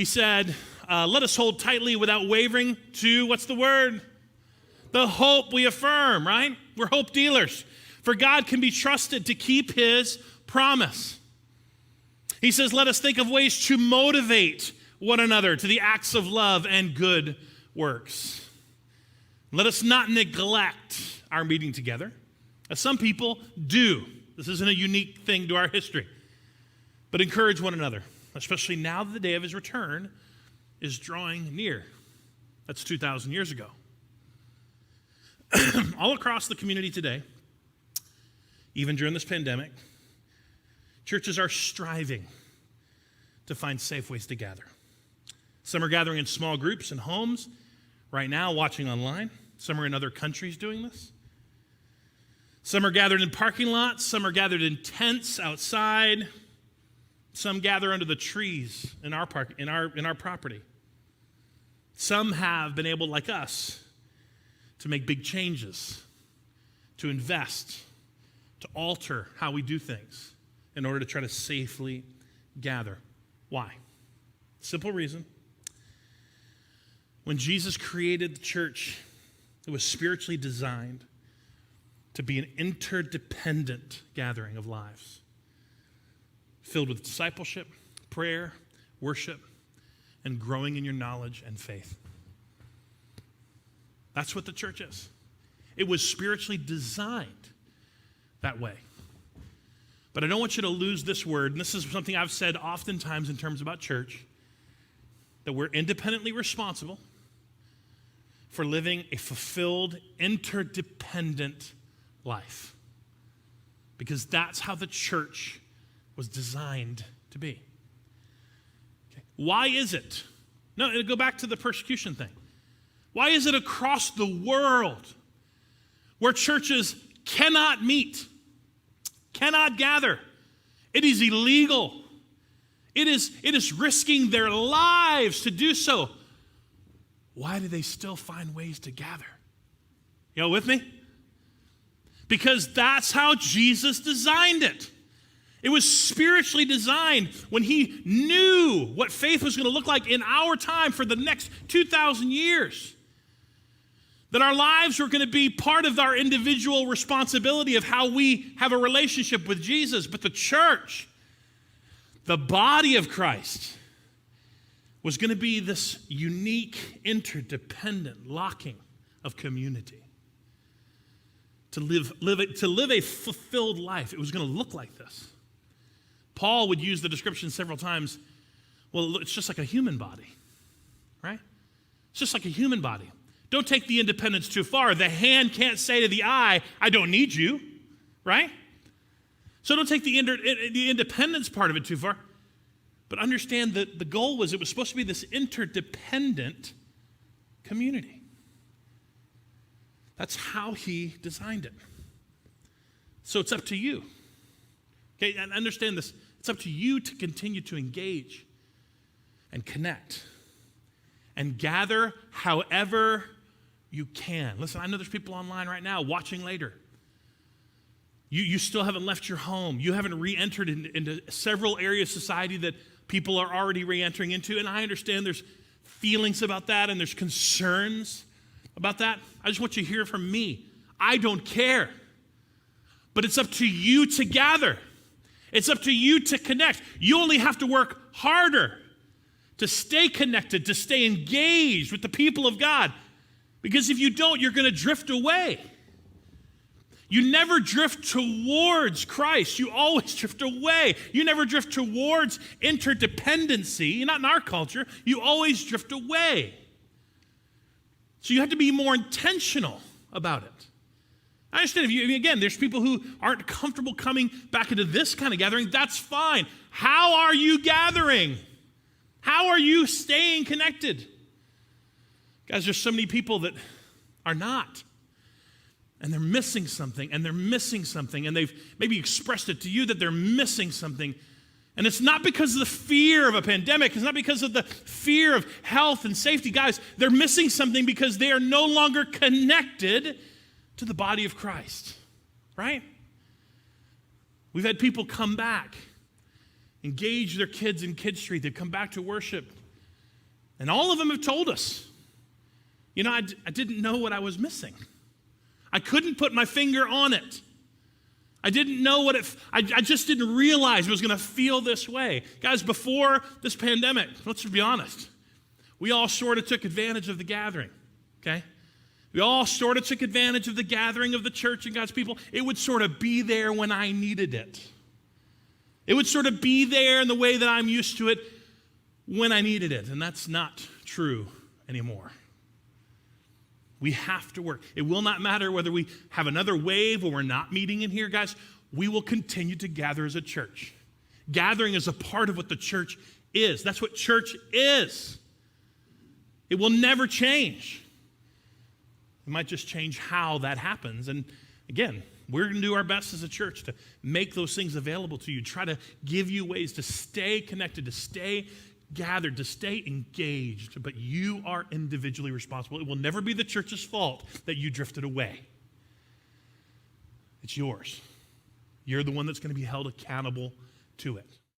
He said, let us hold tightly without wavering to, what's the word? The hope we affirm, right? We're hope dealers. For God can be trusted to keep his promise. He says, let us think of ways to motivate one another to the acts of love and good works. Let us not neglect our meeting together, as some people do. This isn't a unique thing to our history. But encourage one another, especially now that the day of his return is drawing near. That's 2,000 years ago. All across the community today, even during this pandemic, churches are striving to find safe ways to gather. Some are gathering in small groups and homes right now, watching online. Some are in other countries doing this. Some are gathered in parking lots. Some are gathered in tents outside. Some gather under the trees in our property. Some have been able, like us, to make big changes, to invest, to alter how we do things in order to try to safely gather. Why? Simple reason. When Jesus created the church, it was spiritually designed to be an interdependent gathering of lives, filled with discipleship, prayer, worship, and growing in your knowledge and faith. That's what the church is. It was spiritually designed that way. But I don't want you to lose this word, and this is something I've said oftentimes in terms about church, that we're independently responsible for living a fulfilled, interdependent life. Because that's how the church was designed to be. Okay. Why is it? No, go back to the persecution thing. Why is it across the world where churches cannot meet, cannot gather? It is illegal. It is risking their lives to do so. Why do they still find ways to gather? Y'all with me? Because that's how Jesus designed it. It was spiritually designed when he knew what faith was going to look like in our time for the next 2,000 years. That our lives were going to be part of our individual responsibility of how we have a relationship with Jesus. But the church, the body of Christ, was going to be this unique, interdependent locking of community. To live a fulfilled life, it was going to look like this. Paul would use the description several times. Well, it's just like a human body, right? It's just like a human body. Don't take the independence too far. The hand can't say to the eye, I don't need you, right? So don't take the independence part of it too far. But understand that the goal was it was supposed to be this interdependent community. That's how he designed it. So it's up to you. Okay, and understand this. It's up to you to continue to engage and connect and gather however you can. Listen, I know there's people online right now watching later. You still haven't left your home. You haven't re-entered into several areas of society that people are already re-entering into. And I understand there's feelings about that and there's concerns about that. I just want you to hear from me. I don't care. But it's up to you to gather. It's up to you to connect. You only have to work harder to stay connected, to stay engaged with the people of God. Because if you don't, you're going to drift away. You never drift towards Christ. You always drift away. You never drift towards interdependency. Not in our culture. You always drift away. So you have to be more intentional about it. I understand again, there's people who aren't comfortable coming back into this kind of gathering. That's fine. How are you gathering? How are you staying connected? Guys, there's so many people that are not. And they're missing something, and they're missing something, and they've maybe expressed it to you that they're missing something. And it's not because of the fear of a pandemic. It's not because of the fear of health and safety. Guys, they're missing something because they are no longer connected to the body of Christ, right? We've had people come back, engage their kids in Kid Street. They've come back to worship. And all of them have told us, I didn't know what I was missing. I couldn't put my finger on it. I didn't know I just didn't realize it was going to feel this way. Guys, before this pandemic, let's be honest, we all sort of took advantage of the gathering, okay? We all sort of took advantage of the gathering of the church and God's people. It would sort of be there when I needed it. It would sort of be there in the way that I'm used to it when I needed it. And that's not true anymore. We have to work. It will not matter whether we have another wave or we're not meeting in here, guys. We will continue to gather as a church. Gathering is a part of what the church is. That's what church is. It will never change. It might just change how that happens. And again, we're going to do our best as a church to make those things available to you, try to give you ways to stay connected, to stay gathered, to stay engaged. But you are individually responsible. It will never be the church's fault that you drifted away. It's yours. You're the one that's going to be held accountable to it.